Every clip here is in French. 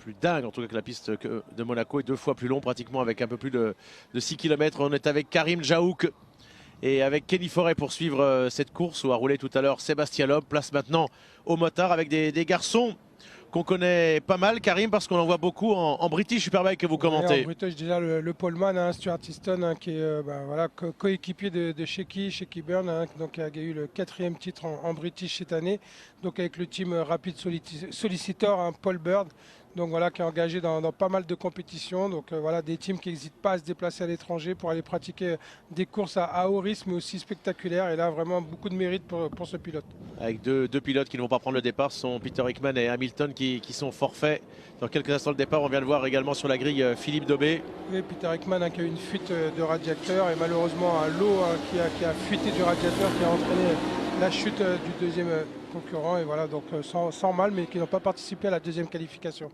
plus dingue en tout cas que la piste de Monaco, et 2 fois plus long pratiquement, avec un peu plus de 6 km. On est avec Karim Djaouk et avec Kenny Forêt pour suivre cette course où a roulé tout à l'heure Sébastien Loeb. Place maintenant au motard avec des garçons qu'on connaît pas mal, Karim, parce qu'on en voit beaucoup en British Superbike que vous Ouais, en commentez. British, déjà le poleman, hein, Stuart Easton, hein, qui est voilà, coéquipier de Shecky Byrne, hein, donc, qui a eu le 4e titre en British cette année, donc avec le team Rapid Solicitor, hein, Paul Bird, donc voilà, qui est engagé dans pas mal de compétitions. Donc voilà, des teams qui n'hésitent pas à se déplacer à l'étranger pour aller pratiquer des courses à haut risque, mais aussi spectaculaires. Et là, vraiment beaucoup de mérite pour ce pilote. Avec deux pilotes qui ne vont pas prendre le départ, ce sont Peter Hickman et Hamilton qui sont forfaits. Dans quelques instants le départ, on vient de voir également sur la grille Philippe Daubé. Oui, Peter Hickman, hein, qui a eu une fuite de radiateur et malheureusement un lot, hein, qui a fuité du radiateur, qui a entraîné la chute du deuxième concurrent. Et voilà, donc sans mal, mais qui n'ont pas participé à la deuxième qualification.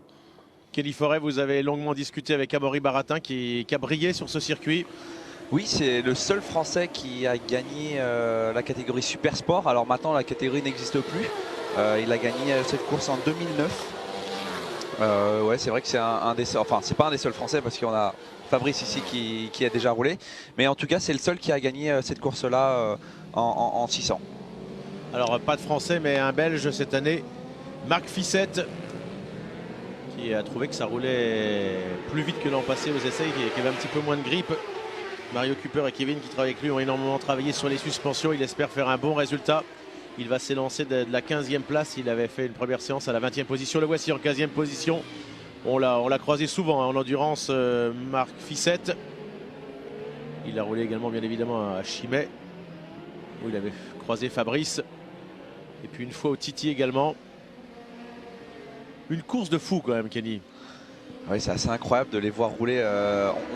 Kenny Forêt, vous avez longuement discuté avec Amaury Baratin qui a brillé sur ce circuit. Oui, c'est le seul Français qui a gagné la catégorie Super Sport. Alors maintenant, la catégorie n'existe plus. Il a gagné cette course en 2009. Ouais, c'est vrai que c'est un des seuls, enfin c'est pas un des seuls Français parce qu'on a Fabrice ici qui a déjà roulé. Mais en tout cas, c'est le seul qui a gagné cette course-là en 600. Alors pas de Français, mais un Belge cette année, Marc Fissette, qui a trouvé que ça roulait plus vite que l'an passé aux essais, qui avait un petit peu moins de grippe. Mario Cooper et Kevin qui travaillent avec lui ont énormément travaillé sur les suspensions. Il espère faire un bon résultat. Il va s'élancer de la 15e place. Il avait fait une première séance à la 20e position. Le voici en 15e position. On l'a croisé souvent, hein, en endurance, Marc Fissette. Il a roulé également bien évidemment à Chimay, où il avait croisé Fabrice. Et puis une fois au Titi également. Une course de fou quand même, Kenny. Oui, c'est assez incroyable de les voir rouler.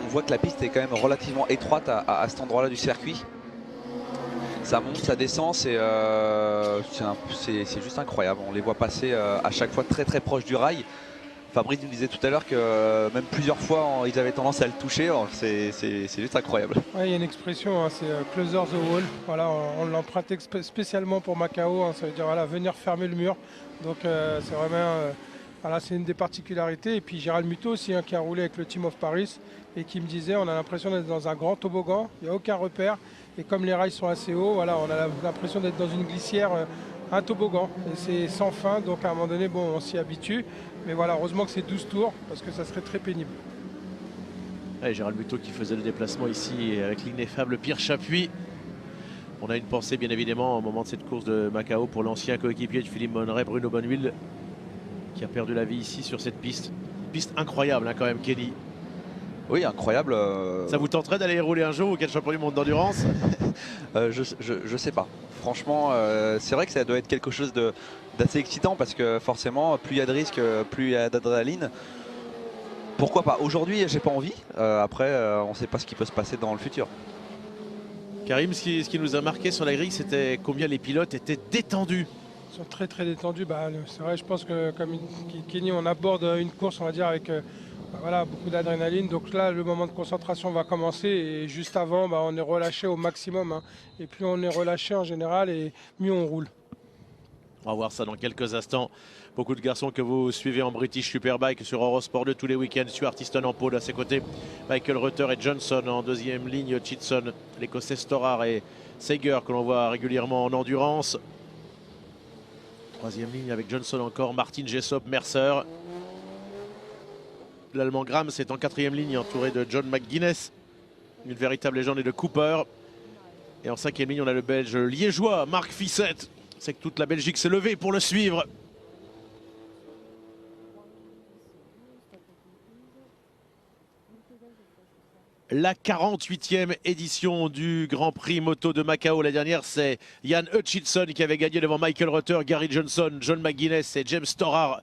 On voit que la piste est quand même relativement étroite à cet endroit-là du circuit. Ça monte, ça descend, c'est juste incroyable. On les voit passer à chaque fois très très proche du rail. Fabrice nous disait tout à l'heure que même plusieurs fois ils avaient tendance à le toucher. C'est juste incroyable. Ouais, il y a une expression, hein, c'est closer the wall. Voilà, on l'emprunte spécialement pour Macao, hein, ça veut dire voilà, venir fermer le mur. Donc c'est vraiment voilà, c'est une des particularités. Et puis Gérald Muto aussi, hein, qui a roulé avec le Team of Paris et qui me disait on a l'impression d'être dans un grand toboggan, il n'y a aucun repère. Et comme les rails sont assez hauts, voilà, on a l'impression d'être dans une glissière, un toboggan. Et c'est sans fin, donc à un moment donné, bon, on s'y habitue. Mais voilà, heureusement que c'est 12 tours, parce que ça serait très pénible. Ouais, Gérald Muto qui faisait le déplacement ici avec l'ineffable Pierre Chapuis. On a une pensée bien évidemment au moment de cette course de Macao pour l'ancien coéquipier de Philippe Monneret, Bruno Bonnehuile, qui a perdu la vie ici sur cette piste. Piste incroyable, hein, quand même, Kenny. Oui, incroyable. Ça vous tenterait d'aller rouler un jour au quel champion du monde d'endurance? Je sais pas. Franchement, c'est vrai que ça doit être quelque chose d'assez excitant parce que forcément, plus il y a de risques, plus il y a d'adrénaline. Pourquoi pas? Aujourd'hui, j'ai pas envie. Après, on ne sait pas ce qui peut se passer dans le futur. Karim, ce qui nous a marqué sur la grille, c'était combien les pilotes étaient détendus. Ils sont très très détendus. Bah, c'est vrai, je pense que comme Kenny, on aborde une course, on va dire, avec voilà, beaucoup d'adrénaline. Donc là, le moment de concentration va commencer et juste avant, bah, on est relâché au maximum, hein. Et plus on est relâché en général, et mieux on roule. On va voir ça dans quelques instants. Beaucoup de garçons que vous suivez en British Superbike sur Eurosport 2 tous les week-ends. Stuart Easton en pôle à ses côtés. Michael Rutter et Johnson en deuxième ligne. Chitson, l'Écossais Storar et Sager que l'on voit régulièrement en endurance. Troisième ligne avec Johnson encore. Martin Jessop, Mercer. L'Allemand Grams est en quatrième ligne entouré de John McGuinness. Une véritable légende et de Cooper. Et en cinquième ligne, on a le Belge liégeois Marc Fissette. C'est que toute la Belgique s'est levée pour le suivre. La 48e édition du Grand Prix moto de Macao. La dernière, c'est Jan Hutchinson qui avait gagné devant Michael Rutter, Gary Johnson, John McGuinness et James Storar.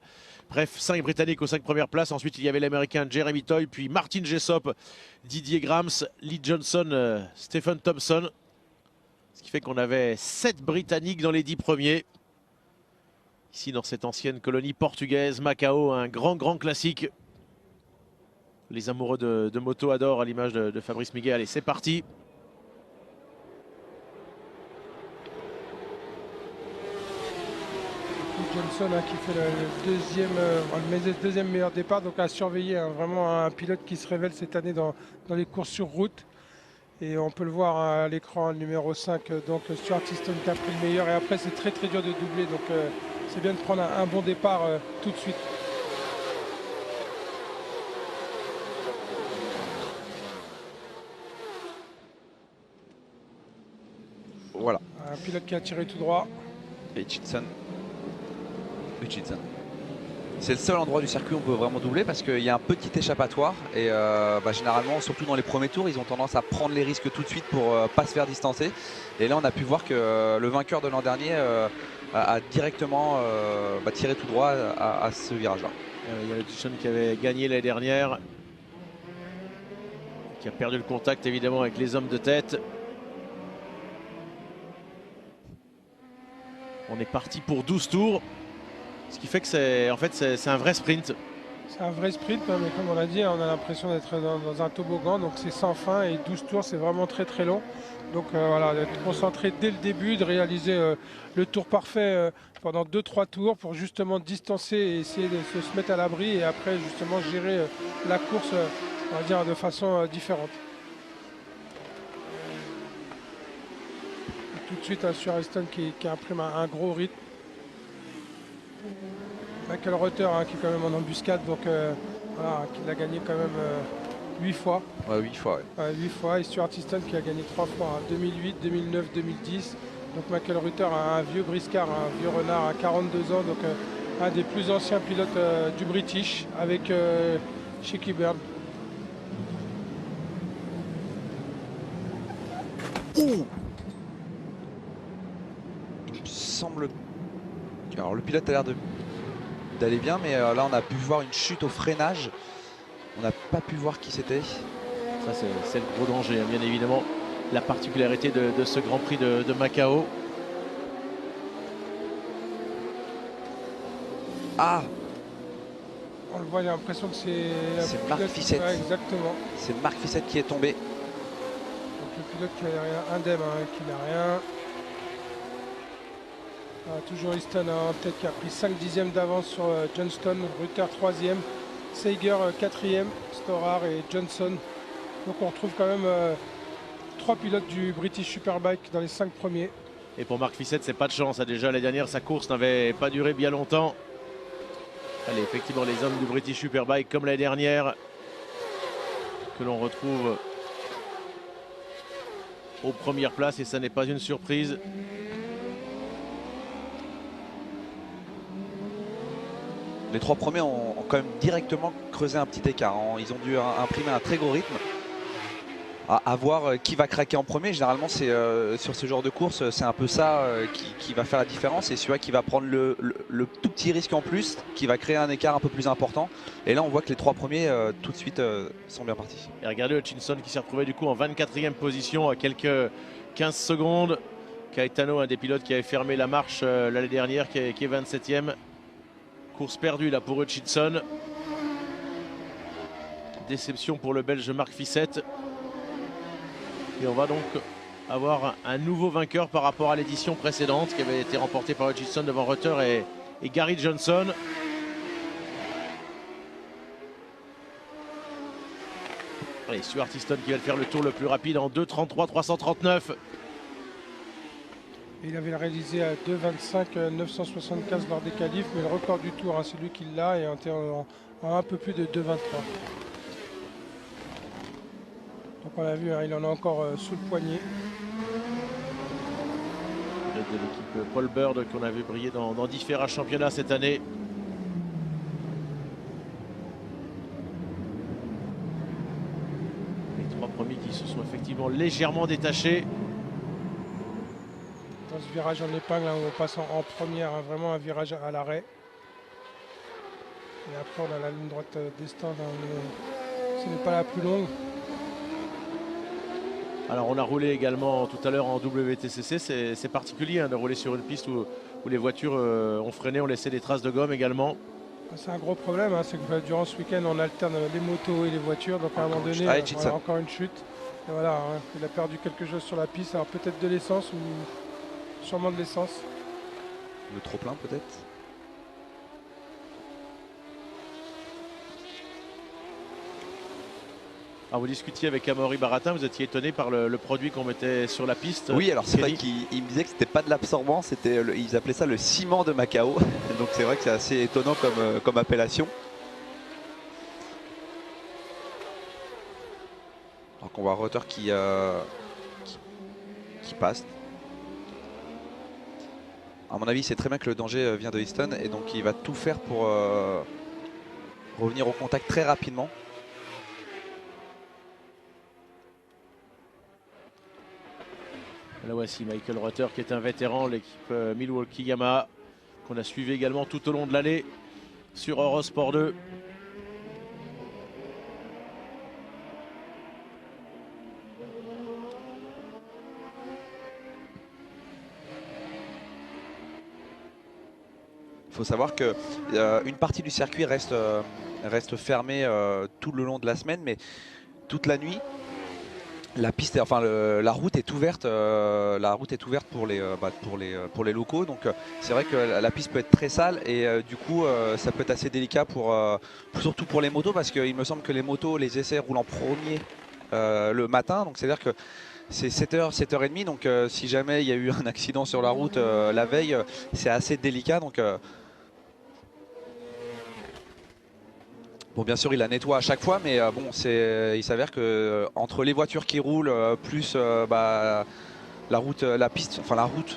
Bref, 5 Britanniques aux 5 premières places. Ensuite, il y avait l'Américain Jeremy Toy, puis Martin Jessop, Didier Grams, Lee Johnson, Stephen Thompson. Ce qui fait qu'on avait 7 Britanniques dans les 10 premiers. Ici, dans cette ancienne colonie portugaise, Macao, un grand classique. Les amoureux de moto adorent, à l'image de Fabrice Miguel. Allez, c'est parti. Johnson qui fait le deuxième meilleur départ, donc à surveiller, vraiment un pilote qui se révèle cette année dans les courses sur route. Et on peut le voir à l'écran, le numéro 5, donc Stuart Easton qui a pris le meilleur. Et après, c'est très dur de doubler, donc c'est bien de prendre un bon départ tout de suite. Voilà. Un pilote qui a tiré tout droit. Et Hutchinson. C'est le seul endroit du circuit où on peut vraiment doubler parce qu'il y a un petit échappatoire et généralement, surtout dans les premiers tours, ils ont tendance à prendre les risques tout de suite pour pas se faire distancer. Et là, on a pu voir que le vainqueur de l'an dernier a directement tiré tout droit à ce virage-là. Il y a Hutchinson qui avait gagné l'année dernière, qui a perdu le contact évidemment avec les hommes de tête. On est parti pour 12 tours. Ce qui fait que c'est un vrai sprint. C'est un vrai sprint, mais comme on l'a dit, on a l'impression d'être dans un toboggan, donc c'est sans fin et 12 tours, c'est vraiment très long. Donc voilà, d'être concentré dès le début, de réaliser le tour parfait pendant 2-3 tours pour justement distancer et essayer de se mettre à l'abri et après justement gérer la course, on va dire, de façon différente. Et tout de suite, Stuart Easton qui imprime un gros rythme. Michael Reuter qui est quand même en embuscade, donc voilà, qui l'a gagné quand même 8 fois. Ouais, 8 fois. Ouais. 8 fois. Et Stuart Easton qui a gagné 3 fois, 2008, 2009, 2010. Donc Michael Reuter, un vieux briscard, un vieux renard à 42 ans, donc un des plus anciens pilotes du British avec Shaky Bird. Il me semble. Alors le pilote a l'air d'aller bien, mais là on a pu voir une chute au freinage. On n'a pas pu voir qui c'était. Ça c'est le gros danger, bien évidemment. La particularité de ce Grand Prix de Macao. Ah, on le voit, il a l'impression que c'est Marc Fissette. Ouais, exactement. C'est Marc Fissette qui est tombé. Donc le pilote qui n'a rien, indemne, qui n'a rien. Toujours Easton en tête qui a pris 5 dixièmes d'avance sur Johnston, Reuter 3e, Seiger 4e, Storar et Johnson. Donc on retrouve quand même 3 pilotes du British Superbike dans les 5 premiers. Et pour Marc Fissette, c'est pas de chance. Déjà l'année dernière, sa course n'avait pas duré bien longtemps. Allez, effectivement, les hommes du British Superbike, comme l'année dernière, que l'on retrouve aux premières places, et ça n'est pas une surprise. Les 3 premiers ont quand même directement creusé un petit écart. Ils ont dû imprimer un très gros rythme. À voir qui va craquer en premier. Généralement, c'est sur ce genre de course, c'est un peu ça qui va faire la différence. C'est celui qui va prendre le tout petit risque en plus, qui va créer un écart un peu plus important. Et là, on voit que les 3 premiers, tout de suite, sont bien partis. Et regardez Hutchinson qui s'est retrouvé du coup en 24e position à quelques 15 secondes. Caetano, un des pilotes qui avait fermé la marche l'année dernière, qui est 27e. Course perdue là pour Hutchinson. Déception pour le Belge Marc Fissette. Et on va donc avoir un nouveau vainqueur par rapport à l'édition précédente qui avait été remportée par Hutchinson devant Reuter et Gary Johnson. Allez, Stuart Easton qui va faire le tour le plus rapide en 2:33,339. Il avait réalisé à 2:25,975 lors des qualifs, mais le record du tour, c'est lui qui l'a et en un peu plus de 2:23. Donc on l'a vu, il en a encore sous le poignet. De l'équipe Paul Bird qu'on a vu briller dans différents championnats cette année. Les 3 premiers qui se sont effectivement légèrement détachés. Dans ce virage en épingle, on passe en première, vraiment un virage à l'arrêt. Et après on a la ligne droite d'Easton, ce n'est pas la plus longue. Alors on a roulé également tout à l'heure en WTCC, c'est particulier de rouler sur une piste où les voitures ont freiné, ont laissé des traces de gomme également. C'est un gros problème, c'est que durant ce week-end on alterne les motos et les voitures, donc à un moment donné, voilà, encore une chute. Et voilà, il a perdu quelque chose sur la piste, alors peut-être de l'essence ou sûrement de l'essence. Le trop plein peut-être. Alors vous discutiez avec Amaury Baratin, vous étiez étonné par le produit qu'on mettait sur la piste. Oui, alors c'est vrai Kenny. qu'il me disait que c'était pas de l'absorbant, ils appelaient ça le ciment de Macao. Donc c'est vrai que c'est assez étonnant comme appellation. Donc on voit Rutter qui passe. À mon avis, c'est très bien que le danger vient de Easton et donc il va tout faire pour revenir au contact très rapidement. Là voici Michael Rutter qui est un vétéran, l'équipe Milwaukee Yamaha, qu'on a suivi également tout au long de l'année sur Eurosport 2. Il faut savoir que une partie du circuit reste fermée tout le long de la semaine, mais toute la nuit, la piste, enfin la route est ouverte. Pour les locaux. Donc c'est vrai que la piste peut être très sale et du coup ça peut être assez délicat surtout pour les motos parce qu'il me semble que les motos, les essais roulent en premier le matin. Donc c'est à dire que c'est 7h, 7h30. Donc si jamais il y a eu un accident sur la route la veille, c'est assez délicat. Donc bon, bien sûr, il la nettoie à chaque fois, mais bon, il s'avère que entre les voitures qui roulent, plus la route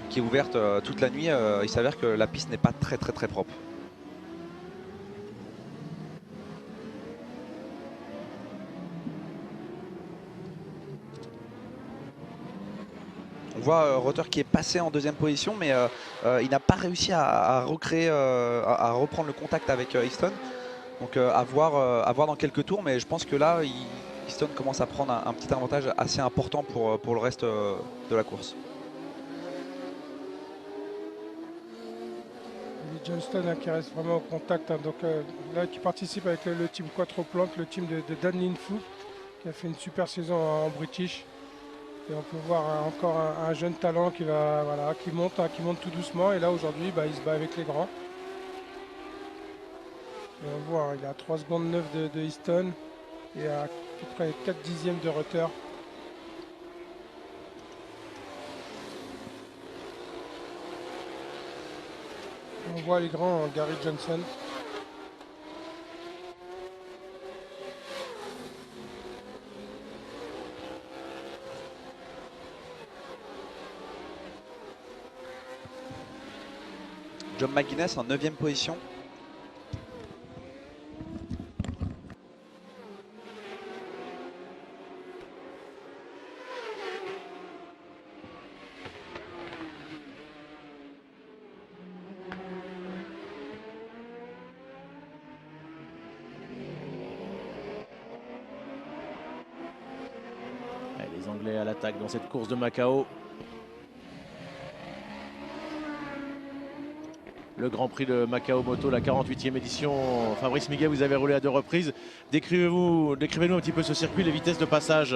qui est ouverte toute la nuit, il s'avère que la piste n'est pas très propre. On voit Rutter qui est passé en deuxième position, mais il n'a pas réussi à reprendre le contact avec Easton. Donc à voir dans quelques tours, mais je pense que là, Easton commence à prendre un petit avantage assez important pour le reste de la course. Johnston qui reste vraiment au contact, hein, donc là qui participe avec le team Quattroplante, le team de Dan Linfu, qui a fait une super saison en British. Et on peut voir encore un jeune talent qui monte tout doucement, et là aujourd'hui il se bat avec les grands. Et on voit, il a 3 secondes 9 de Easton et à peu près 4 dixièmes de Rutter. On voit les grands, Gary Johnson. John McGuinness en 9e position. Les Anglais à l'attaque dans cette course de Macao. Le Grand Prix de Macao Moto, la 48e édition. Fabrice Miguet, vous avez roulé à 2 reprises. Décrivez-nous un petit peu ce circuit, les vitesses de passage.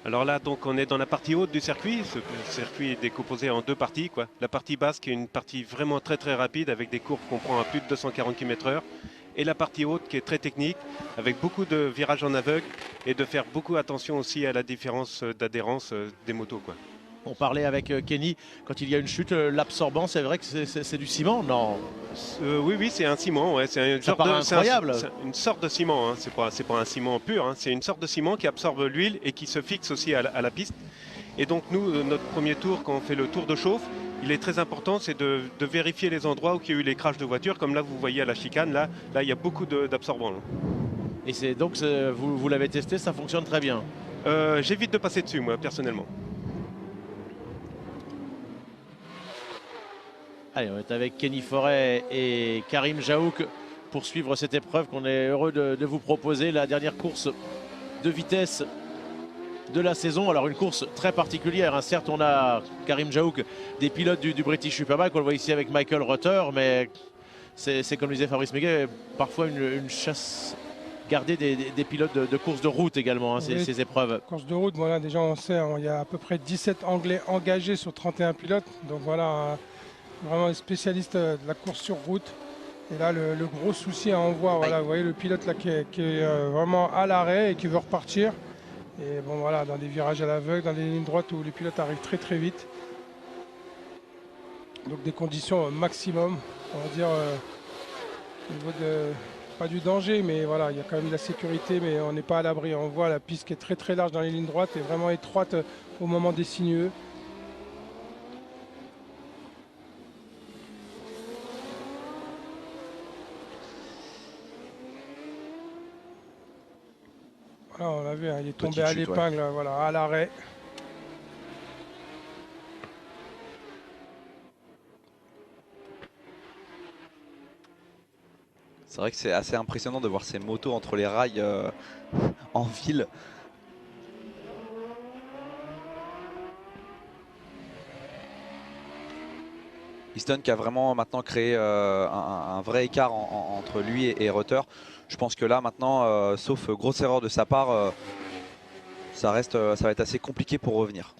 Alors là, donc, on est dans la partie haute du circuit. Ce circuit est décomposé en 2 parties, quoi. La partie basse qui est une partie vraiment très rapide avec des courbes qu'on prend à plus de 240 km/h. Et la partie haute qui est très technique avec beaucoup de virages en aveugle et de faire beaucoup attention aussi à la différence d'adhérence des motos, quoi. On parlait avec Kenny, quand il y a une chute, l'absorbant, c'est vrai que c'est du ciment, non? Oui, c'est un ciment, ouais. C'est une sorte de ciment, hein. C'est pas un ciment pur, hein. C'est une sorte de ciment qui absorbe l'huile et qui se fixe aussi à la piste. Et donc nous, notre premier tour, quand on fait le tour de chauffe, il est très important, c'est de vérifier les endroits où il y a eu les crashs de voitures. Comme là, vous voyez à la chicane, là il y a beaucoup d'absorbants. Et c'est donc, vous l'avez testé, ça fonctionne très bien? J'évite de passer dessus, moi, personnellement. Allez, on est avec Kenny Forêt et Karim Jaouk pour suivre cette épreuve qu'on est heureux de vous proposer. La dernière course de vitesse de la saison. Alors une course très particulière, hein. Certes, on a Karim Jaouk, des pilotes du British Superbike, on le voit ici avec Michael Rutter, mais c'est comme le disait Fabrice Miguet, parfois une chasse gardée des pilotes de course de route également, hein, Oui, ces épreuves. Course de route, voilà, déjà on sait, il y a à peu près 17 Anglais engagés sur 31 pilotes, donc voilà, vraiment un spécialiste de la course sur route. Et là, le gros souci, hein, on voit, voilà, vous voyez le pilote là qui est vraiment à l'arrêt et qui veut repartir. Et bon voilà, dans des virages à l'aveugle, dans des lignes droites où les pilotes arrivent très très vite. Donc des conditions maximum, on va dire, au niveau de, pas du danger, mais voilà, il y a quand même de la sécurité, mais on n'est pas à l'abri. On voit la piste qui est très très large dans les lignes droites et vraiment étroite au moment des sinueux. Voilà, on l'a vu, hein, il est tombé à l'épingle, ouais. Voilà, à l'arrêt. C'est vrai que c'est assez impressionnant de voir ces motos entre les rails en ville. Easton qui a vraiment maintenant créé un vrai écart entre lui et Reuter. Je pense que là maintenant, sauf grosse erreur de sa part, ça va être assez compliqué pour revenir.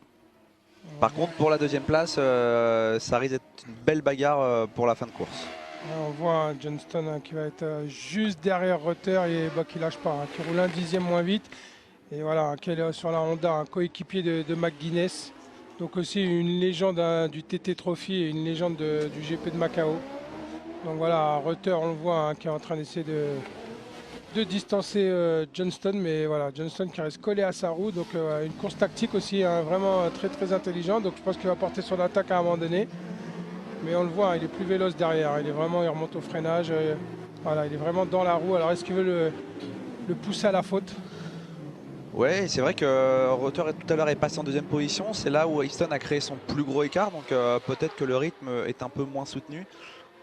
Par contre, pour la deuxième place, ça risque d'être une belle bagarre pour la fin de course. On voit Johnston qui va être juste derrière Reuter et qui lâche pas, qui roule un dixième moins vite. Et voilà, qui est sur la Honda, un coéquipier de McGuinness. Donc aussi une légende du TT Trophy et une légende du GP de Macao. Donc voilà, Reuter, on le voit, qui est en train d'essayer de distancer Johnston, mais voilà, Johnston qui reste collé à sa roue. Donc une course tactique aussi, vraiment très très intelligente. Donc je pense qu'il va porter son attaque à un moment donné. Mais on le voit, il est plus véloce derrière. Il remonte au freinage. Voilà, il est vraiment dans la roue. Alors est-ce qu'il veut le pousser à la faute? Ouais, c'est vrai que Reuter tout à l'heure est passé en deuxième position. C'est là où Easton a créé son plus gros écart. Donc peut-être que le rythme est un peu moins soutenu.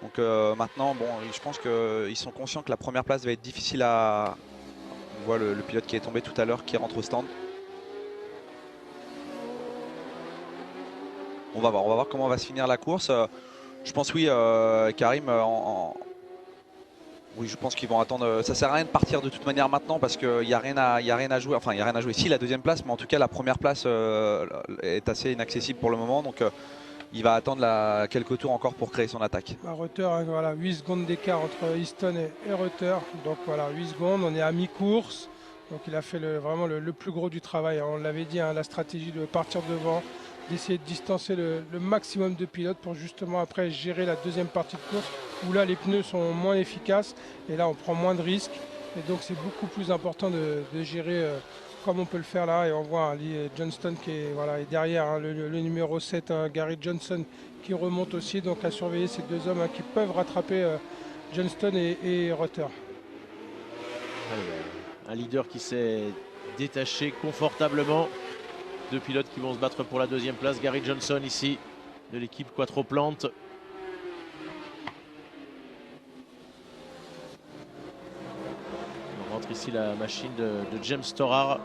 Donc maintenant, bon, je pense qu'ils sont conscients que la première place va être difficile à... On voit le pilote qui est tombé tout à l'heure qui rentre au stand. On va voir comment va se finir la course. Je pense oui, Karim, oui, je pense qu'ils vont attendre. Ça sert à rien de partir de toute manière maintenant parce qu'il n'y a rien à jouer. Enfin, il n'y a rien à jouer. Si, la deuxième place, mais en tout cas, la première place est assez inaccessible pour le moment. Donc, il va attendre quelques tours encore pour créer son attaque. Reuter, voilà, 8 secondes d'écart entre Easton et Reuter. Donc, voilà, 8 secondes. On est à mi-course. Donc, il a fait vraiment le plus gros du travail. On l'avait dit, la stratégie de partir devant, d'essayer de distancer le maximum de pilotes pour justement après gérer la deuxième partie de course où là les pneus sont moins efficaces et là on prend moins de risques et donc c'est beaucoup plus important de gérer comme on peut le faire là. Et on voit Johnston qui est, voilà, est derrière, le numéro 7, Gary Johnson qui remonte aussi, donc à surveiller ces deux hommes qui peuvent rattraper Johnston et Reuter. Un leader qui s'est détaché confortablement. Deux pilotes qui vont se battre pour la deuxième place. Gary Johnson ici de l'équipe Quattroplante. On rentre ici la machine de James Storar.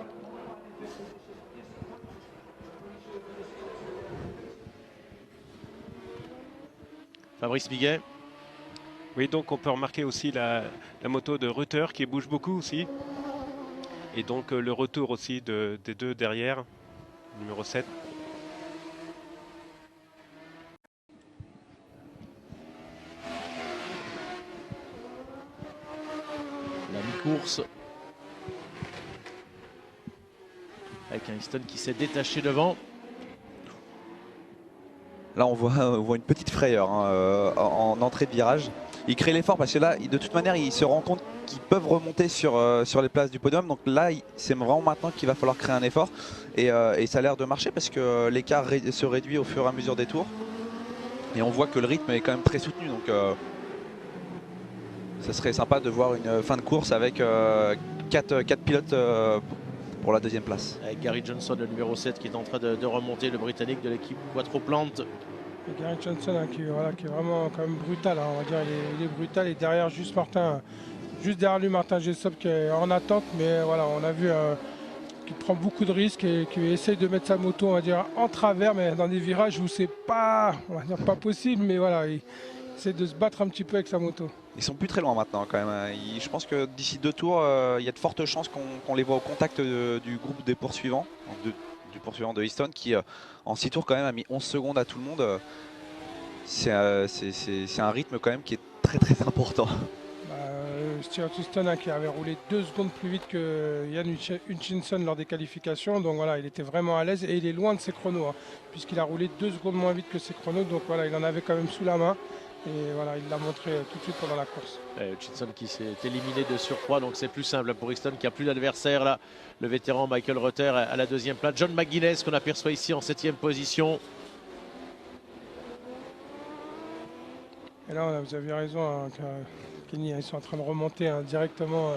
Fabrice Biguet. Oui, donc on peut remarquer aussi la moto de Reuter qui bouge beaucoup aussi. Et donc le retour aussi des deux derrière. Numéro 7. La mi-course. Avec un Easton qui s'est détaché devant. Là on voit une petite frayeur en entrée de virage. Il crée l'effort parce que là de toute manière il se rend compte qu'ils peuvent remonter sur les places du podium. Donc là c'est vraiment maintenant qu'il va falloir créer un effort et ça a l'air de marcher parce que l'écart se réduit au fur et à mesure des tours. Et on voit que le rythme est quand même très soutenu. Donc ça serait sympa de voir une fin de course avec 4 pilotes pour la deuxième place. Avec Gary Johnson, le numéro 7, qui est en train de remonter, le Britannique de l'équipe Quattroplante. Gary Johnson qui est vraiment quand même brutal, on va dire, il est brutal. Et derrière juste derrière lui Martin Jessop qui est en attente, mais voilà, on a vu qu'il prend beaucoup de risques et qui essaye de mettre sa moto, on va dire, en travers, mais dans des virages où c'est pas, on va dire, pas possible, mais voilà, il essaie de se battre un petit peu avec sa moto. Ils sont plus très loin maintenant quand même. Je pense que d'ici 2 tours, il y a de fortes chances qu'on les voit au contact du groupe des poursuivants, du poursuivant de Easton qui en 6 tours quand même a mis 11 secondes à tout le monde. C'est un rythme quand même qui est très très important. Stuart Easton qui avait roulé 2 secondes plus vite que Jan Hutchinson lors des qualifications. Donc voilà, il était vraiment à l'aise et il est loin de ses chronos, puisqu'il a roulé 2 secondes moins vite que ses chronos. Donc voilà, il en avait quand même sous la main. Et voilà, il l'a montré tout de suite pendant la course. Hutchinson qui s'est éliminé de surcroît, donc c'est plus simple pour Easton qui a plus d'adversaire là. Le vétéran Michael Rutter à la deuxième place. John McGuinness qu'on aperçoit ici en 7e position. Et là, vous avez raison, Kenny, ils sont en train de remonter directement.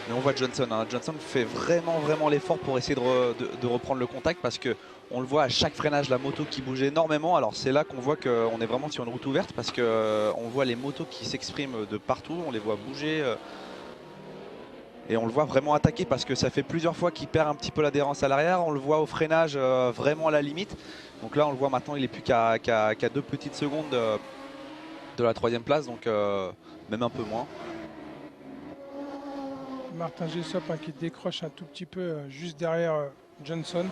Et on voit Johnson. Johnson fait vraiment l'effort pour essayer de reprendre le contact parce que on le voit à chaque freinage, la moto qui bouge énormément. Alors c'est là qu'on voit qu'on est vraiment sur une route ouverte parce qu'on voit les motos qui s'expriment de partout, on les voit bouger. Et on le voit vraiment attaquer parce que ça fait plusieurs fois qu'il perd un petit peu l'adhérence à l'arrière. On le voit au freinage vraiment à la limite. Donc là on le voit maintenant, il est plus qu'à 2 petites secondes de la 3e place, donc même un peu moins. Martin Gessop qui décroche un tout petit peu juste derrière Johnson.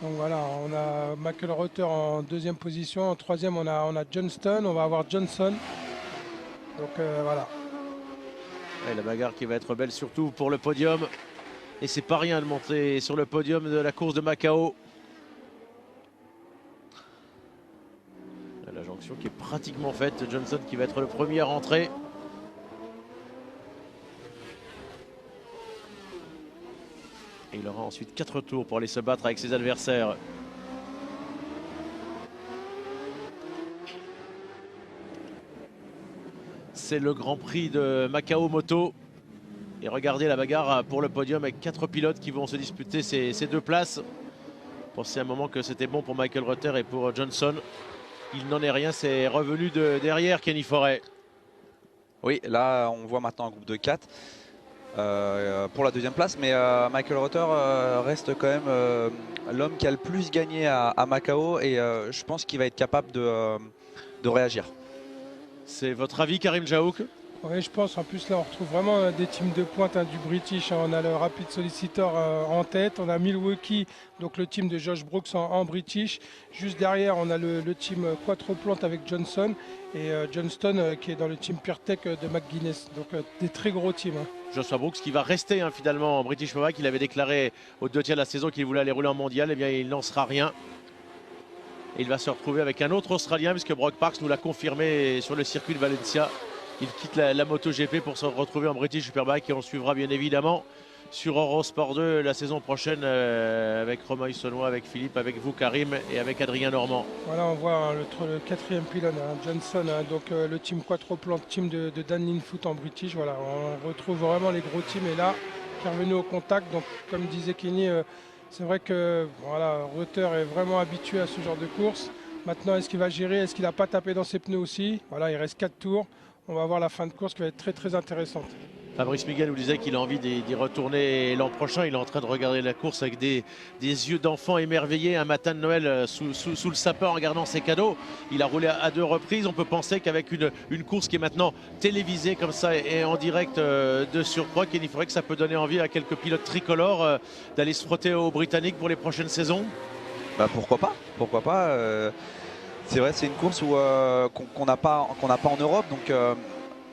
Donc voilà, on a Michael Rutter en 2e position. En 3e, on a Johnston. On va avoir Johnson. Donc voilà. Et la bagarre qui va être belle surtout pour le podium. Et c'est pas rien de monter sur le podium de la course de Macao. La jonction qui est pratiquement faite. Johnson qui va être le premier à rentrer. Et il aura ensuite 4 tours pour aller se battre avec ses adversaires. C'est le Grand Prix de Macao Moto. Et regardez la bagarre pour le podium avec 4 pilotes qui vont se disputer ces 2 places. Pensez un moment que c'était bon pour Michael Rutter et pour Johnson. Il n'en est rien, c'est revenu de derrière Kenny Forêt. Oui, là on voit maintenant un groupe de 4. Pour la 2e place, mais Michael Rutter reste quand même l'homme qui a le plus gagné à Macao et je pense qu'il va être capable de réagir. C'est votre avis, Karim Jaouk? Oui, je pense. En plus, là, on retrouve vraiment des teams de pointe du British. On a le Rapid Solicitor en tête. On a Milwaukee, donc le team de Josh Brooks en British. Juste derrière, on a le team Quattroplant avec Johnson et Johnston qui est dans le team PureTech de McGuinness. Donc des très gros teams. Joshua Brooks qui va rester finalement en British Mobile. Il avait déclaré aux 2 tiers de la saison qu'il voulait aller rouler en mondial. Eh bien, il n'en sera rien. Et il va se retrouver avec un autre Australien puisque Brock Parks nous l'a confirmé sur le circuit de Valencia. Il quitte la MotoGP pour se retrouver en British Superbike et on suivra bien évidemment sur Eurosport 2 la saison prochaine avec Romain Hussonnois, avec Philippe, avec vous Karim et avec Adrien Normand. Voilà, on voit le 4e pylône, Johnson, donc le team Quattroplant, team de Dan Linfoot en British. Voilà, on retrouve vraiment les gros teams et là, qui est revenu au contact. Donc comme disait Kenny, c'est vrai que voilà, Rutter est vraiment habitué à ce genre de course. Maintenant, est-ce qu'il va gérer? Est-ce qu'il n'a pas tapé dans ses pneus aussi? Voilà, il reste 4 tours. On va voir la fin de course qui va être très intéressante. Fabrice Miguel nous disait qu'il a envie d'y retourner l'an prochain. Il est en train de regarder la course avec des yeux d'enfant émerveillés un matin de Noël sous le sapin en regardant ses cadeaux. Il a roulé à 2 reprises. On peut penser qu'avec une course qui est maintenant télévisée comme ça et en direct de surcroît, qu'il faudrait que ça peut donner envie à quelques pilotes tricolores d'aller se frotter aux Britanniques pour les prochaines saisons. Bah, pourquoi pas c'est vrai, c'est une course qu'on n'a pas en Europe, donc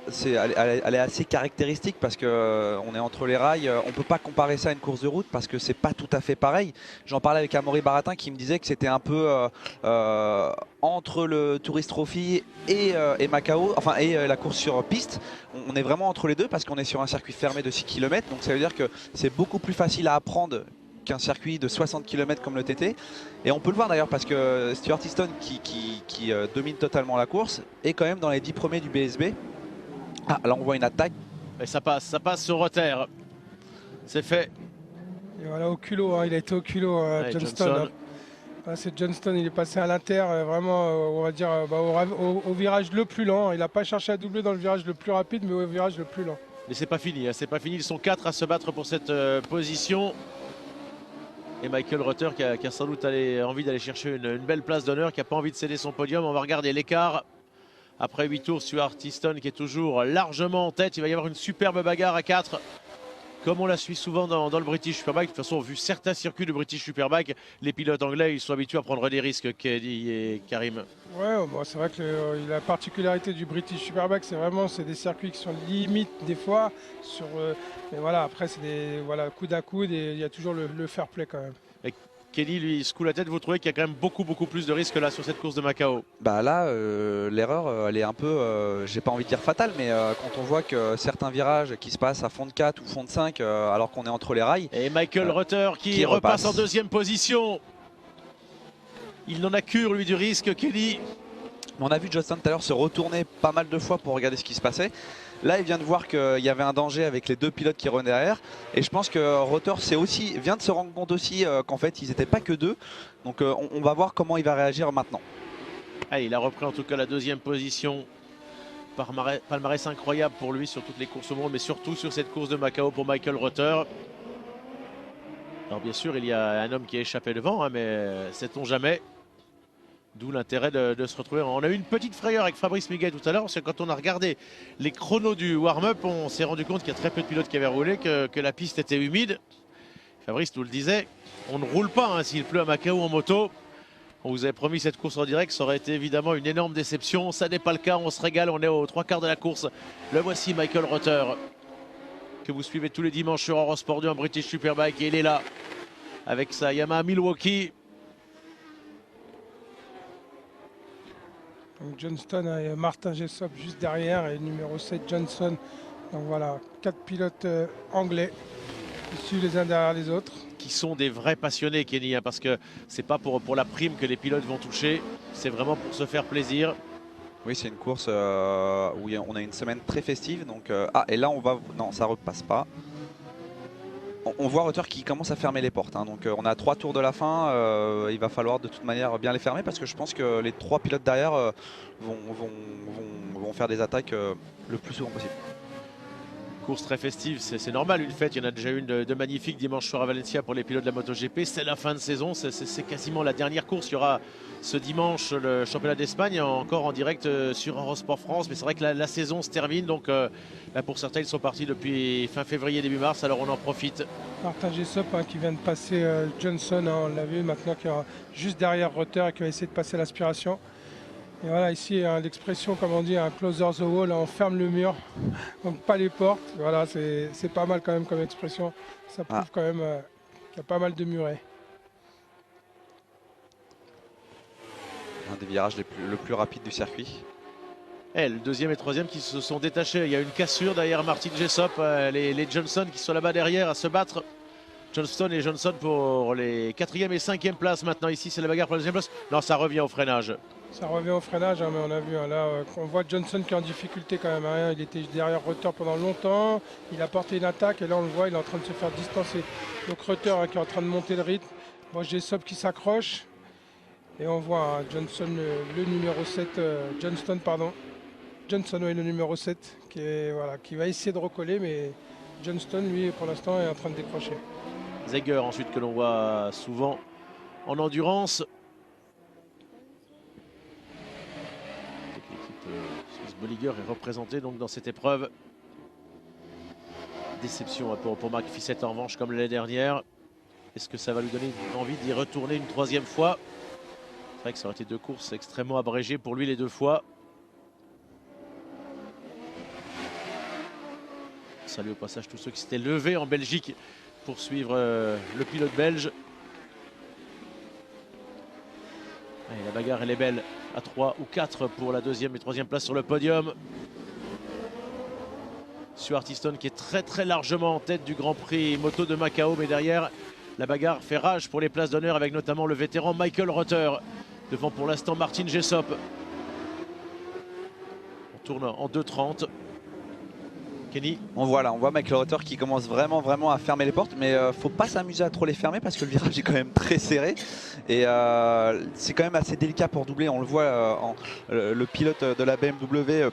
elle est assez caractéristique parce qu'on est entre les rails. On ne peut pas comparer ça à une course de route parce que c'est pas tout à fait pareil. J'en parlais avec Amaury Baratin qui me disait que c'était un peu entre le Tourist Trophy et Macao, enfin et la course sur piste. On est vraiment entre les deux parce qu'on est sur un circuit fermé de 6 km, donc ça veut dire que c'est beaucoup plus facile à apprendre qu'un circuit de 60 km comme le TT. Et on peut le voir d'ailleurs parce que Stuart Easton qui domine totalement la course est quand même dans les 10 premiers du BSB. Ah, là on voit une attaque. Et ça passe sur Rutter. C'est fait. Et voilà, au culot, il a été au culot, Johnston. C'est Johnston, il est passé à l'inter, vraiment, on va dire, au virage le plus lent. Il n'a pas cherché à doubler dans le virage le plus rapide, mais au virage le plus lent. Mais c'est pas fini, c'est pas fini. Ils sont 4 à se battre pour cette position. Et Michael Rutter qui a sans doute envie d'aller chercher une belle place d'honneur, qui n'a pas envie de céder son podium. On va regarder l'écart. Après 8 tours, Stuart Easton qui est toujours largement en tête. Il va y avoir une superbe bagarre à 4. Comme on la suit souvent dans le British Superbike, de toute façon, vu certains circuits de British Superbike, les pilotes anglais ils sont habitués à prendre des risques, Kelly et Karim. Ouais, bon, c'est vrai que la particularité du British Superbike, c'est des circuits qui sont limites des fois. Mais voilà, après, c'est des coude à coude et il y a toujours le fair play quand même. Et Kelly, lui, se coule la tête. Vous trouvez qu'il y a quand même beaucoup plus de risques là sur cette course de Macao? Bah là, l'erreur, elle est un peu, j'ai pas envie de dire fatale, mais quand on voit que certains virages qui se passent à fond de 4 ou fond de 5, alors qu'on est entre les rails. Et Michael Rutter qui repasse en deuxième position. Il n'en a cure, lui, du risque, Kelly. On a vu Justin tout à l'heure se retourner pas mal de fois pour regarder ce qui se passait. Là, il vient de voir qu'il y avait un danger avec les deux pilotes qui revenaient derrière. Et je pense que Rutter vient de se rendre compte aussi qu'en fait, ils n'étaient pas que deux. Donc on va voir comment il va réagir maintenant. Ah, il a repris en tout cas la deuxième position. Palmarès incroyable pour lui sur toutes les courses au monde, mais surtout sur cette course de Macao pour Michael Rutter. Alors bien sûr, il y a un homme qui a échappé devant, hein, mais sait-on jamais. D'où l'intérêt de se retrouver. On a eu une petite frayeur avec Fabrice Miguel tout à l'heure, parce que quand on a regardé les chronos du warm-up, on s'est rendu compte qu'il y a très peu de pilotes qui avaient roulé, que la piste était humide. Fabrice nous le disait, on ne roule pas hein, s'il pleut à Macao en moto. On vous avait promis cette course en direct, ça aurait été évidemment une énorme déception. Ça n'est pas le cas, on se régale, on est aux 3/4 de la course. Le voici Michael Rutter, que vous suivez tous les dimanches sur Eurosport 2 en British Superbike. Et il est là, avec sa Yamaha Milwaukee. Donc Johnston et Martin Jessop juste derrière et numéro 7 Johnson. Donc voilà, 4 pilotes anglais issus les uns derrière les autres. Qui sont des vrais passionnés, Kenny, hein, parce que c'est pas pour la prime que les pilotes vont toucher, c'est vraiment pour se faire plaisir. Oui, c'est une course où on a une semaine très festive. Donc, et là, non, ça repasse pas. On voit Rutter qui commence à fermer les portes. Hein, donc on a 3 tours de la fin. Il va falloir de toute manière bien les fermer parce que je pense que les 3 pilotes derrière vont faire des attaques le plus souvent possible. Course très festive, c'est normal, une fête. Il y en a déjà une de magnifique dimanche soir à Valencia pour les pilotes de la MotoGP. C'est la fin de saison, c'est quasiment la dernière course. Il y aura ce dimanche le championnat d'Espagne encore en direct sur Eurosport France. Mais c'est vrai que la saison se termine. Donc pour certains, ils sont partis depuis fin février, début mars. Alors on en profite. Martin Jessop qui vient de passer Johnson, on l'a vu maintenant, qui est juste derrière Rutter et qui va essayer de passer l'aspiration. Et voilà, ici, l'expression, comme on dit, un closer the wall, on ferme le mur, donc pas les portes. Voilà, c'est pas mal quand même comme expression. Ça prouve quand même qu'il y a pas mal de murets. Un des virages le plus rapide du circuit. Le deuxième et troisième qui se sont détachés. Il y a une cassure derrière Martin Jessop. Les Johnson qui sont là-bas derrière à se battre. Johnston et Johnson pour les 4e et 5e places. Maintenant ici c'est la bagarre pour la deuxième place. Non, ça revient au freinage. Ça revient au freinage, hein, mais on a vu là, on voit Johnson qui est en difficulté quand même. Hein, il était derrière Rutter pendant longtemps. Il a porté une attaque et là on le voit, il est en train de se faire distancer. Donc Rutter qui est en train de monter le rythme. Bon, Jessop qui s'accroche. Et on voit Johnson, le numéro 7, Johnston, pardon. Johnson, oui, le numéro 7, qui va essayer de recoller, mais Johnston, lui, pour l'instant, est en train de décrocher. Zegger, ensuite, que l'on voit souvent en endurance. L'équipe Suisse Bolliger est représentée donc dans cette épreuve. Déception pour Marc Fissette en revanche, comme l'année dernière. Est-ce que ça va lui donner envie d'y retourner une 3e fois? C'est vrai que ça aurait été 2 courses extrêmement abrégées pour lui les 2 fois. Salut au passage tous ceux qui s'étaient levés en Belgique pour suivre le pilote belge. Allez, la bagarre elle est belle à 3 ou 4 pour la 2e et 3e place sur le podium. Stuart Easton qui est très largement en tête du Grand Prix moto de Macao, mais derrière la bagarre fait rage pour les places d'honneur avec notamment le vétéran Michael Rutter. Devant pour l'instant Martin Jessop. On tourne en 2:30. Kenny. On voit Michael Rutter qui commence vraiment à fermer les portes, mais faut pas s'amuser à trop les fermer parce que le virage est quand même très serré et c'est quand même assez délicat pour doubler. On le voit, le pilote de la BMW,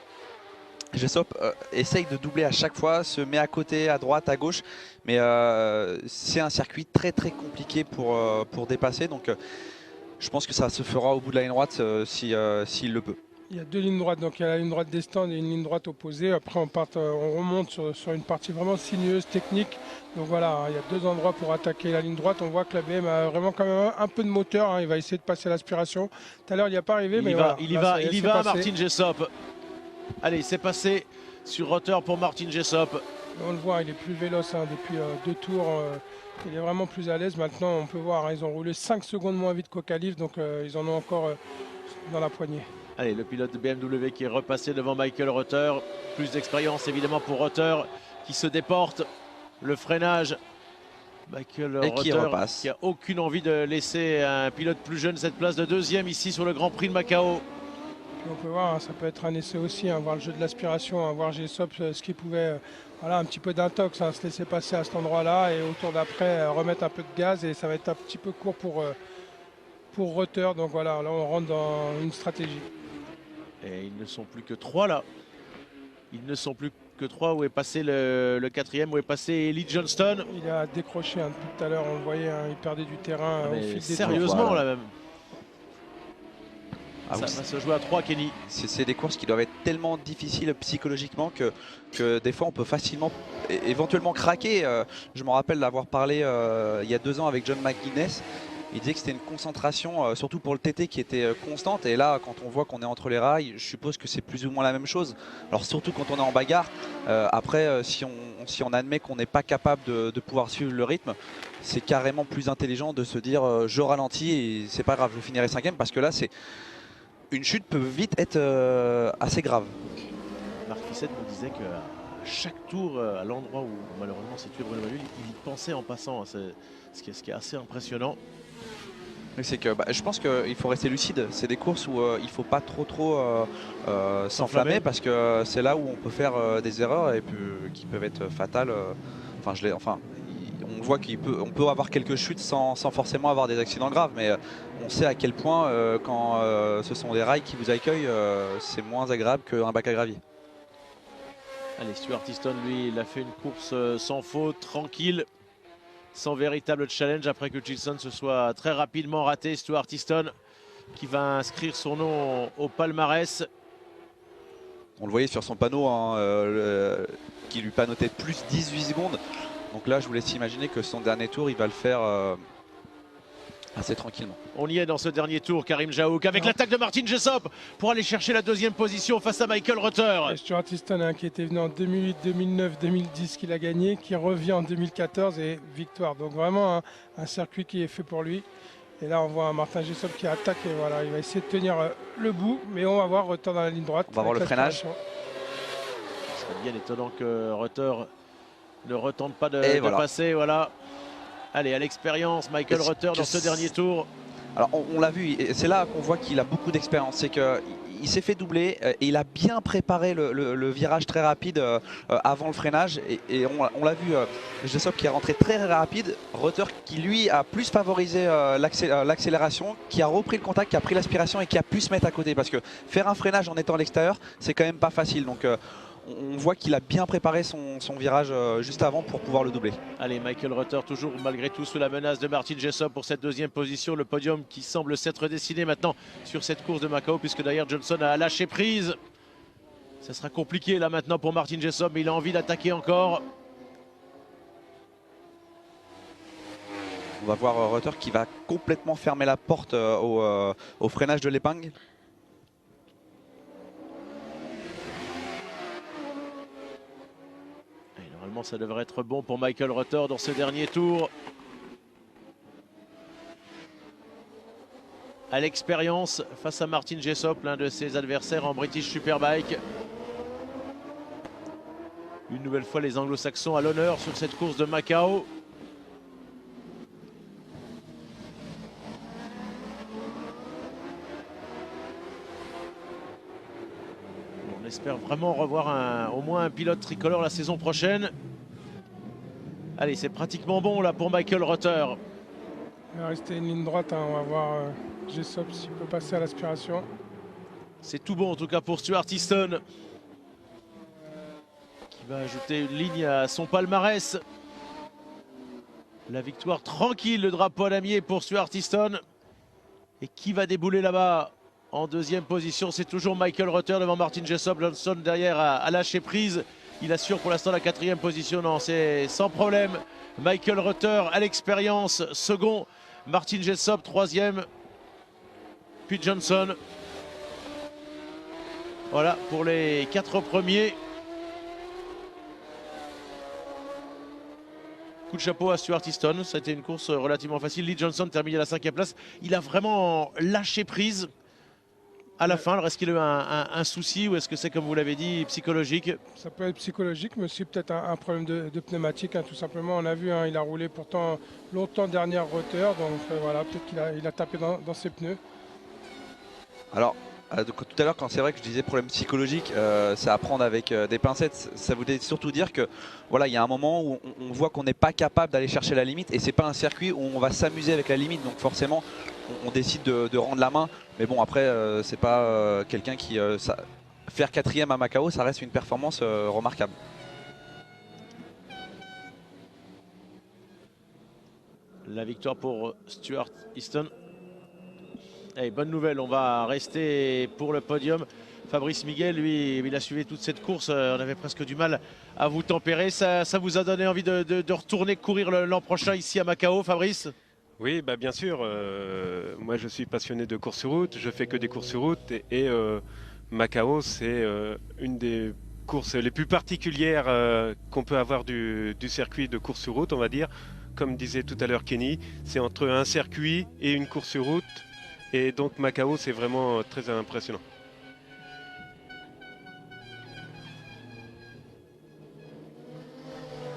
Jessop, essaye de doubler à chaque fois, se met à côté, à droite, à gauche, mais c'est un circuit très compliqué pour dépasser. Donc je pense que ça se fera au bout de la ligne droite s'il le peut. Il y a deux lignes droites, donc il y a la ligne droite des stands et une ligne droite opposée. Après, on remonte sur une partie vraiment sinueuse, technique. Donc voilà, il y a deux endroits pour attaquer la ligne droite. On voit que la BM a vraiment quand même un peu de moteur, hein. Il va essayer de passer l'aspiration. Tout à l'heure, il n'y a pas arrivé, mais voilà. Il y va, Martin Jessop. Allez, c'est passé sur Reuter pour Martin Jessop. On le voit, il est plus véloce, hein, depuis 2 tours. Il est vraiment plus à l'aise. Maintenant, on peut voir, hein, ils ont roulé 5 secondes moins vite qu'au qualif, donc ils en ont encore dans la poignée. Allez, le pilote de BMW qui est repassé devant Michael Reuter. Plus d'expérience évidemment pour Reuter qui se déporte. Le freinage. Michael Reuter qui a aucune envie de laisser un pilote plus jeune cette place de deuxième ici sur le Grand Prix de Macao. Puis on peut voir, hein, ça peut être un essai aussi, hein, voir le jeu de l'aspiration, hein, voir Jessop ce qui pouvait, voilà, un petit peu d'intox, hein, se laisser passer à cet endroit-là et au tour d'après remettre un peu de gaz, et ça va être un petit peu court pour Reuter. Donc voilà, là on rentre dans une stratégie. Et ils ne sont plus que 3 là. Ils ne sont plus que 3. Où est passé le quatrième? Où est passé Ellie Johnston? Il a décroché, hein, depuis tout à l'heure, on le voyait, hein, il perdait du terrain au fil des sérieusement tours. là même. Ah ça oui, va se jouer à 3, Kenny. C'est des courses qui doivent être tellement difficiles psychologiquement que des fois on peut facilement, éventuellement craquer. Je me rappelle d'avoir parlé il y a 2 ans avec John McGuinness. Il disait que c'était une concentration, surtout pour le TT, qui était constante. Et là, quand on voit qu'on est entre les rails, je suppose que c'est plus ou moins la même chose. Alors surtout quand on est en bagarre. Après, si on admet qu'on n'est pas capable de pouvoir suivre le rythme, c'est carrément plus intelligent de se dire je ralentis et c'est pas grave, je finirai 5e. Parce que là, une chute peut vite être assez grave. Marc Fissette nous disait qu'à chaque tour, à l'endroit où malheureusement situé Bruno Magnuel, il y pensait en passant. C'est ce qui est assez impressionnant. C'est que je pense qu'il faut rester lucide. C'est des courses où il ne faut pas trop s'enflammer, parce que c'est là où on peut faire des erreurs et puis, qui peuvent être fatales. On voit qu'on peut avoir quelques chutes sans forcément avoir des accidents graves, mais on sait à quel point quand ce sont des rails qui vous accueillent, c'est moins agréable qu'un bac à gravier. Allez, Stuart Easton, lui, il a fait une course sans faute, tranquille, sans véritable challenge, après que Gilson se soit très rapidement raté. Stuart Easton qui va inscrire son nom au palmarès. On le voyait sur son panneau, hein, qui lui notait plus 18 secondes. Donc là, je vous laisse imaginer que son dernier tour, il va le faire assez tranquillement. On y est dans ce dernier tour, Karim Jaouk, avec l'attaque de Martin Jessop pour aller chercher la 2e position face à Michael Reuter. Stuart Easton, hein, qui était venu en 2008, 2009, 2010, qu'il a gagné, qui revient en 2014 et victoire. Donc vraiment un circuit qui est fait pour lui. Et là, on voit un Martin Jessop qui attaque et voilà, il va essayer de tenir le bout, mais on va voir Reuter dans la ligne droite. On va voir le freinage. Ce serait bien étonnant que Reuter ne retente pas de passer. Voilà. Allez, à l'expérience, Michael Reuter dans ce dernier tour. Alors on l'a vu, c'est là qu'on voit qu'il a beaucoup d'expérience. C'est qu'il s'est fait doubler et il a bien préparé le virage très rapide avant le freinage. Et on l'a vu, Jessop qui est rentré très rapide. Reuter qui lui a plus favorisé l'accélération, qui a repris le contact, qui a pris l'aspiration et qui a pu se mettre à côté. Parce que faire un freinage en étant à l'extérieur, c'est quand même pas facile. Donc on voit qu'il a bien préparé son virage juste avant pour pouvoir le doubler. Allez, Michael Reuter toujours malgré tout sous la menace de Martin Jessop pour cette 2e position. Le podium qui semble s'être dessiné maintenant sur cette course de Macao, puisque d'ailleurs Johnson a lâché prise. Ça sera compliqué là maintenant pour Martin Jessop, mais il a envie d'attaquer encore. On va voir Reuter qui va complètement fermer la porte au freinage de l'épingle. Normalement, ça devrait être bon pour Michael Reuter dans ce dernier tour. À l'expérience face à Martin Jessop, l'un de ses adversaires en British Superbike. Une nouvelle fois, les anglo-saxons à l'honneur sur cette course de Macao. On espère vraiment revoir au moins un pilote tricolore la saison prochaine. Allez, c'est pratiquement bon là pour Michael Reuter. Il va rester une ligne droite, hein. On va voir Jessop s'il peut passer à l'aspiration. C'est tout bon en tout cas pour Stuart Easton, qui va ajouter une ligne à son palmarès. La victoire tranquille, le drapeau à damier pour Stuart Easton. Et qui va débouler là-bas En deuxième position, c'est toujours Michael Rutter devant Martin Jessop. Johnson derrière a lâché prise. Il assure pour l'instant la quatrième position. Non, c'est sans problème. Michael Rutter à l'expérience, second. Martin Jessop, troisième. Puis Johnson. Voilà pour les 4 premiers. Coup de chapeau à Stuart Easton. Ça a été une course relativement facile. Lee Johnson terminé à la 5e place. Il a vraiment lâché prise à la fin. Alors est-ce qu'il a eu un souci ou est-ce que c'est, comme vous l'avez dit, psychologique? Ça peut être psychologique, mais aussi peut-être un problème de pneumatique, hein, tout simplement. On a vu, hein, il a roulé pourtant longtemps dernière Rutter, donc voilà, peut-être qu'il a tapé dans ses pneus. Alors, tout à l'heure, quand c'est vrai que je disais problème psychologique, c'est à prendre avec des pincettes. Ça voulait surtout dire que voilà, il y a un moment où on voit qu'on n'est pas capable d'aller chercher la limite et c'est pas un circuit où on va s'amuser avec la limite. Donc forcément, on décide de rendre la main. Mais bon, après, c'est pas quelqu'un qui faire 4e à Macao, ça reste une performance remarquable. La victoire pour Stuart Easton. Hey, bonne nouvelle, on va rester pour le podium. Fabrice Miguel, lui, il a suivi toute cette course. On avait presque du mal à vous tempérer. Ça vous a donné envie de retourner courir l'an prochain ici à Macao, Fabrice? Oui, bah bien sûr. Moi, je suis passionné de course sur route. Je fais que des courses sur route. Et Macao, c'est une des courses les plus particulières qu'on peut avoir du circuit de course sur route, on va dire. Comme disait tout à l'heure Kenny, c'est entre un circuit et une course sur route. Et donc Macao, c'est vraiment très impressionnant.